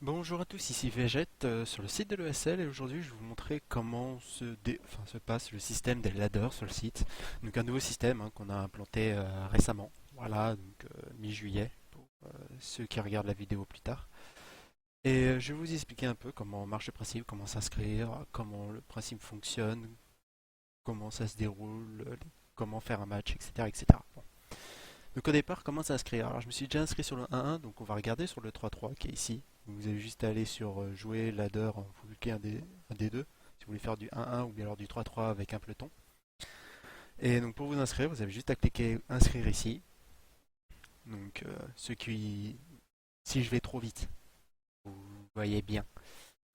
Bonjour à tous, ici Végette sur le site de l'ESL et aujourd'hui je vais vous montrer comment se passe le système des ladders sur le site. Donc un nouveau système qu'on a implanté récemment, voilà, donc mi-juillet pour ceux qui regardent la vidéo plus tard. Et je vais vous expliquer un peu comment marche le principe, comment s'inscrire, comment le principe fonctionne, comment ça se déroule, comment faire un match, etc. etc. Bon. Donc au départ, comment s'inscrire? Alors je me suis déjà inscrit sur le 1-1, donc on va regarder sur le 3-3 qui est ici. Vous avez juste à aller sur jouer ladder, vous cliquez un des deux, si vous voulez faire du 1-1 ou bien alors du 3-3 avec un peloton. Et donc pour vous inscrire, vous avez juste à cliquer inscrire ici. Donc ceux qui... Si je vais trop vite, vous voyez bien.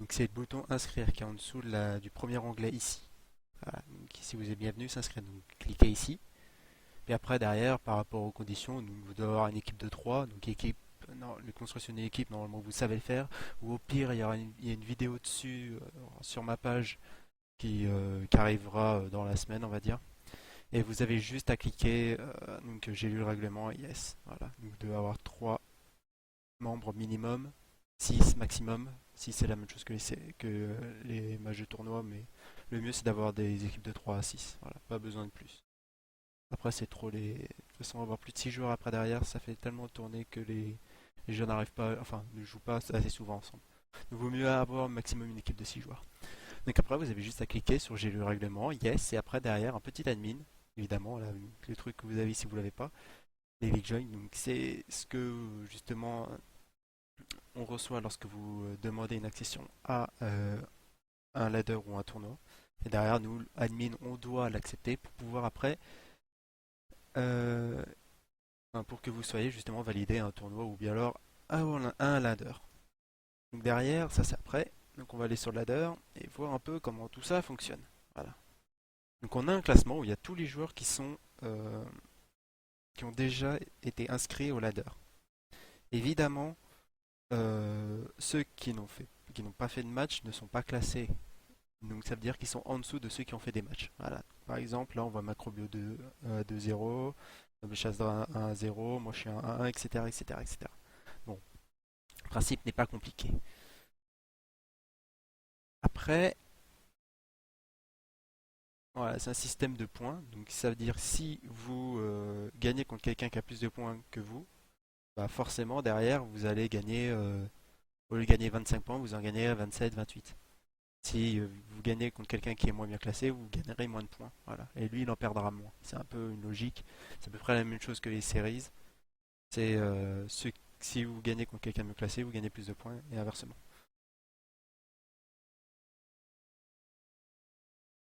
Donc c'est le bouton inscrire qui est en dessous du premier onglet ici. Voilà, donc ici vous êtes bienvenu, s'inscrire. Donc cliquez ici. Puis après, derrière, par rapport aux conditions, donc vous devez avoir une équipe de 3, donc équipe, non, le construction d'une équipe, normalement vous savez le faire, ou au pire, il y a une vidéo dessus sur ma page qui arrivera dans la semaine, on va dire. Et vous avez juste à cliquer, donc j'ai lu le règlement, yes, voilà. Donc vous devez avoir 3 membres minimum, 6 maximum, si c'est la même chose que les matchs de tournoi, mais le mieux c'est d'avoir des équipes de 3 à 6, voilà, pas besoin de plus. Après, c'est trop les. De toute façon, avoir plus de 6 joueurs après derrière, ça fait tellement tourner que les jeux n'arrivent pas, enfin, ne jouent pas assez souvent ensemble. Donc, vaut mieux avoir au maximum une équipe de 6 joueurs. Donc, après, vous avez juste à cliquer sur j'ai le règlement, yes, et après, derrière, un petit admin, évidemment, là, le truc que vous avez si vous l'avez pas, les league join. Donc, c'est ce que justement on reçoit lorsque vous demandez une accession à un ladder ou un tournoi. Et derrière, nous, admin, on doit l'accepter pour pouvoir après. euh, pour que vous soyez justement validé à un tournoi ou bien alors un ladder. Donc derrière, ça c'est après. Donc on va aller sur le ladder et voir un peu comment tout ça fonctionne. Voilà. Donc on a un classement où il y a tous les joueurs qui ont déjà été inscrits au ladder. Évidemment, ceux qui n'ont pas fait de match ne sont pas classés. Donc ça veut dire qu'ils sont en dessous de ceux qui ont fait des matchs. Voilà. Par exemple, là on voit Macrobio 2-0, Chasdra 1-0, moi je suis un 1-1, etc., etc., etc. Bon, le principe n'est pas compliqué. Après, voilà, c'est un système de points. Donc ça veut dire si vous gagnez contre quelqu'un qui a plus de points que vous, bah forcément derrière vous allez gagner, au lieu de gagner 25 points, vous en gagnez 27, 28. Si vous gagnez contre quelqu'un qui est moins bien classé, vous gagnerez moins de points. Voilà. Et lui, il en perdra moins. C'est un peu une logique. C'est à peu près la même chose que les series. C'est si vous gagnez contre quelqu'un de mieux classé, vous gagnez plus de points et inversement.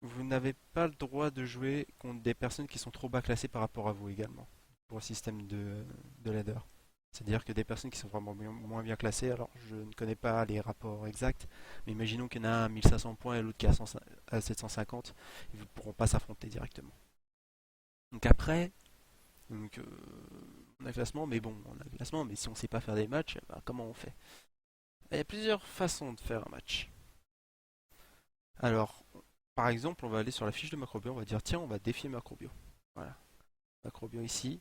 Vous n'avez pas le droit de jouer contre des personnes qui sont trop bas classées par rapport à vous également, pour le système de ladder. C'est-à-dire que des personnes qui sont vraiment moins bien classées, alors je ne connais pas les rapports exacts, mais imaginons qu'il y en a un à 1500 points et l'autre qui est à 750, ils ne pourront pas s'affronter directement. Donc après, on a le classement, mais bon, on a le classement, mais si on ne sait pas faire des matchs, bah, comment on fait? Il y a plusieurs façons de faire un match. Alors, par exemple, on va aller sur la fiche de Macrobio, on va dire tiens, on va défier Macrobio. Voilà, Macrobio ici.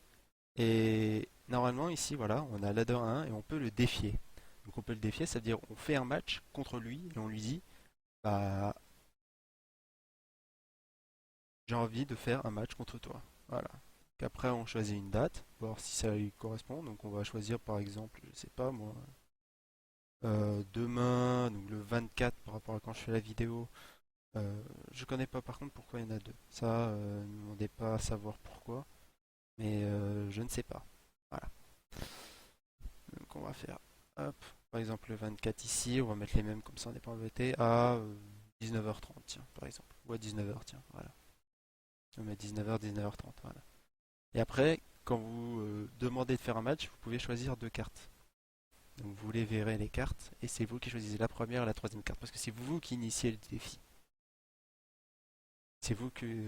Et normalement, ici, voilà, on a ladder 1 et on peut le défier. Donc on peut le défier, c'est-à-dire on fait un match contre lui et on lui dit bah j'ai envie de faire un match contre toi. Voilà. Donc après on choisit une date, voir si ça lui correspond. Donc on va choisir par exemple, je sais pas moi, demain, donc le 24 par rapport à quand je fais la vidéo. Je connais pas par contre pourquoi il y en a deux. Ça, ne me demandez pas à savoir pourquoi, mais je ne sais pas. Voilà. Donc on va faire, hop, par exemple le 24 ici, on va mettre les mêmes comme ça on n'est pas embêté, à 19h30, tiens, par exemple. Ou à 19h, tiens, voilà. On met 19h, 19h30, voilà. Et après, quand vous demandez de faire un match, vous pouvez choisir deux cartes. Donc vous les verrez les cartes, et c'est vous qui choisissez la première et la troisième carte, parce que c'est vous qui initiez le défi. C'est vous qui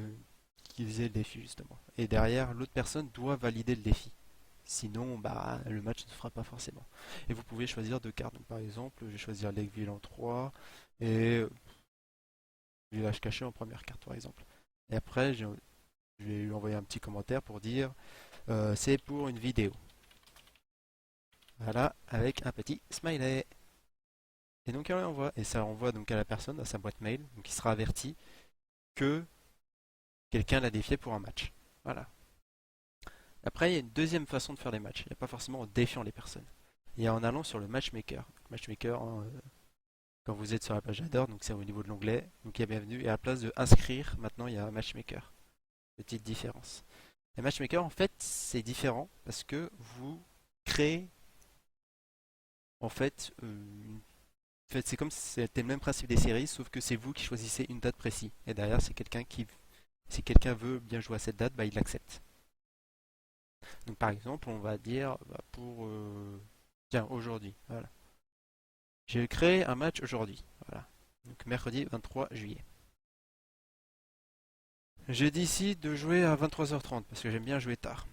faisiez le défi justement. Et derrière, l'autre personne doit valider le défi. Sinon, bah, le match ne se fera pas forcément. Et vous pouvez choisir deux cartes. Donc, par exemple, je vais choisir l'Aigle en 3 et Village caché en première carte, par exemple. Et après, je vais lui envoyer un petit commentaire pour dire c'est pour une vidéo. Voilà, avec un petit smiley. Et donc elle envoie, et ça envoie donc à la personne, à sa boîte mail, donc il sera averti que quelqu'un l'a défié pour un match. Voilà. Après, il y a une deuxième façon de faire les matchs. Il n'y a pas forcément en défiant les personnes. Il y a en allant sur le matchmaker. Matchmaker, hein, quand vous êtes sur la page Adore, donc c'est au niveau de l'onglet, donc il y a bienvenue. Et à la place de inscrire, maintenant il y a un matchmaker. Petite différence. Les matchmakers, en fait, c'est différent parce que vous créez, en fait, en fait, c'est comme si c'était le même principe des séries, sauf que c'est vous qui choisissez une date précise. Et derrière, c'est quelqu'un qui, si quelqu'un veut bien jouer à cette date, bah, il l'accepte. Donc par exemple, on va dire bah, pour tiens, aujourd'hui, voilà. J'ai créé un match aujourd'hui, voilà. Donc mercredi 23 juillet. J'ai décidé de jouer à 23h30 parce que j'aime bien jouer tard.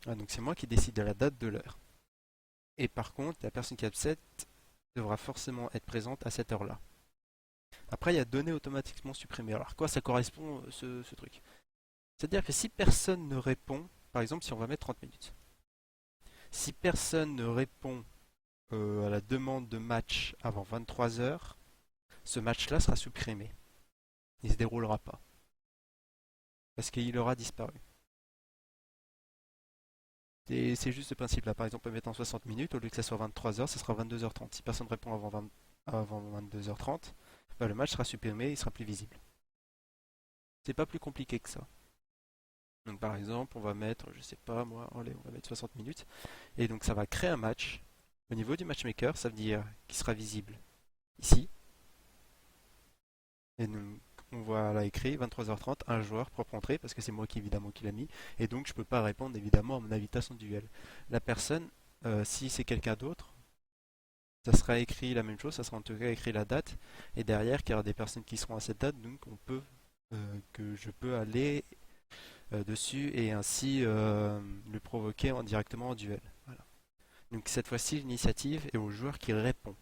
Ah, donc c'est moi qui décide de la date, de l'heure. Et par contre, la personne qui accepte devra forcément être présente à cette heure-là. Après, il y a données automatiquement supprimées. Alors, à quoi ça correspond ce truc? C'est-à-dire que si personne ne répond, par exemple, si on va mettre 30 minutes, si personne ne répond à la demande de match avant 23 heures, ce match-là sera supprimé. Il ne se déroulera pas. Parce qu'il aura disparu. Et c'est juste ce principe-là. Par exemple, on peut mettre en 60 minutes, au lieu que ça soit 23 heures, ça sera 22h30. Si personne ne répond avant 22h30, bah, le match sera supprimé, il sera plus visible. C'est pas plus compliqué que ça. Donc par exemple, on va mettre, je sais pas moi, allez, on va mettre 60 minutes. Et donc ça va créer un match. Au niveau du matchmaker, ça veut dire qu'il sera visible ici. Et donc, on voit là écrit 23h30, un joueur propre entrée, parce que c'est moi qui évidemment qui l'a mis. Et donc je peux pas répondre évidemment à mon invitation de duel. La personne, si c'est quelqu'un d'autre, ça sera écrit la même chose, ça sera en tout cas écrit la date. Et derrière, qu'il y aura des personnes qui seront à cette date, donc que je peux aller dessus et ainsi le provoquer directement en duel. Voilà. Donc cette fois-ci, l'initiative est au joueur qui répond.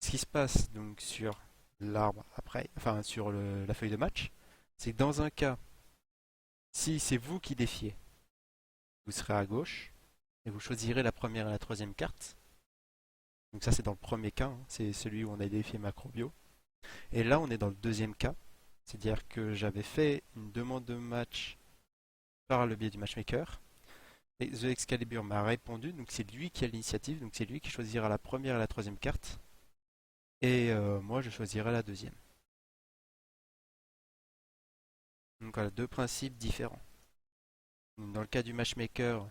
Ce qui se passe donc sur l'arbre après, enfin sur la feuille de match, c'est que dans un cas, si c'est vous qui défiez, vous serez à gauche et vous choisirez la première et la troisième carte. Donc ça c'est dans le premier cas, hein, c'est celui où on a défié Macrobio. Et là on est dans le deuxième cas, c'est-à-dire que j'avais fait une demande de match par le biais du matchmaker. Et The Excalibur m'a répondu, donc c'est lui qui a l'initiative, donc c'est lui qui choisira la première et la troisième carte. Et moi je choisirai la deuxième. Donc voilà, deux principes différents. Dans le cas du matchmaker,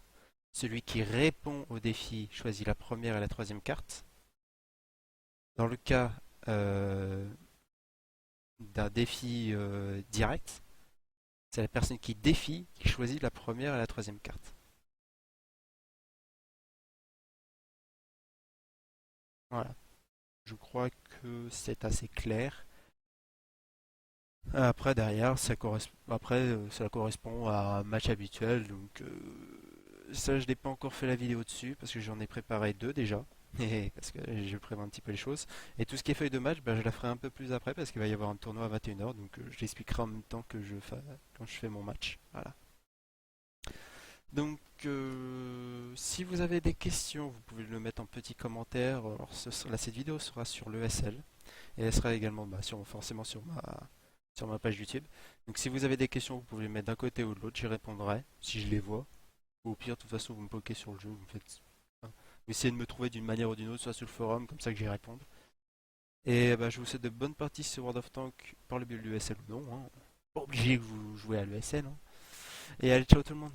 celui qui répond au défi choisit la première et la troisième carte. Dans le cas d'un défi direct, c'est la personne qui défie qui choisit la première et la troisième carte. Voilà, je crois que c'est assez clair. Après, derrière, ça correspond à un match habituel. Donc, ça, je n'ai pas encore fait la vidéo dessus parce que j'en ai préparé deux déjà. Et parce que je prévois un petit peu les choses. Et tout ce qui est feuille de match, bah, je la ferai un peu plus après parce qu'il va y avoir un tournoi à 21h. Donc, je l'expliquerai en même temps que quand je fais mon match. Voilà. Donc, si vous avez des questions, vous pouvez le mettre en petit commentaire. Alors, cette vidéo sera sur l'ESL et elle sera également bah, forcément sur ma page YouTube. Donc si vous avez des questions, vous pouvez les mettre d'un côté ou de l'autre, j'y répondrai si je les vois. Ou au pire, de toute façon, vous me poquez sur le jeu, vous me faites. Enfin, vous essayez de me trouver d'une manière ou d'une autre, soit sur le forum, comme ça que j'y réponde. Et bah, je vous souhaite de bonnes parties sur World of Tanks par le biais de l'USL ou non. Hein. Pas obligé que vous jouez à l'USL. Hein. Et allez, ciao tout le monde.